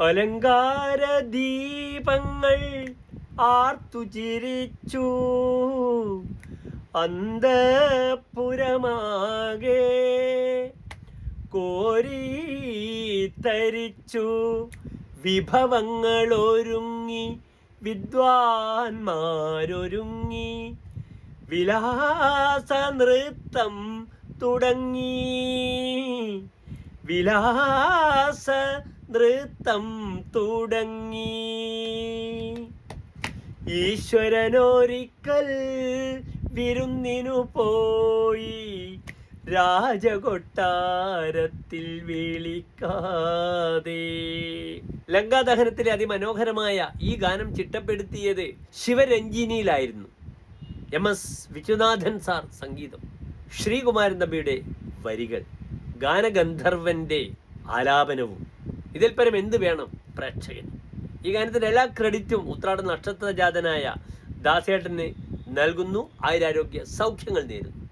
അലങ്കാര ദീപങ്ങൾ ആർത്തുചിരിച്ചു, അന്തഃപുരമാകെ കോരിത്തരിച്ചു. വിഭവങ്ങളൊരുങ്ങി വിദ്വാൻമാരൊരുങ്ങി, വിലാസ നൃത്തം തുടങ്ങി. വിലാസ നൃത്തം തുടങ്ങി. ഈശ്വരനൊരിക്കൽ വിരുന്നിനു പോയി, രാജകൊട്ടാരത്തിൽ വിളിക്കാതെ. ലങ്കാദഹനത്തിലെ അതിമനോഹരമായ ഈ ഗാനം ചിട്ടപ്പെടുത്തിയത് ശിവരഞ്ജിനിയിലായിരുന്നു. MS വിശ്വനാഥൻ സാർ സംഗീതം, ശ്രീകുമാരൻ തമ്പിയുടെ വരികൾ, ഗാനഗന്ധർവന്റെ ആലാപനവും. ഇതിൽ പരം എന്ത് വേണം പ്രേക്ഷകൻ? ഈ ഗാനത്തിന്റെ എല്ലാ ക്രെഡിറ്റും ഉത്രാട നക്ഷത്രജാതനായ ദാസേട്ടന് നൽകുന്നു. ആയുരാരോഗ്യ സൗഖ്യങ്ങൾ നേരുന്നു.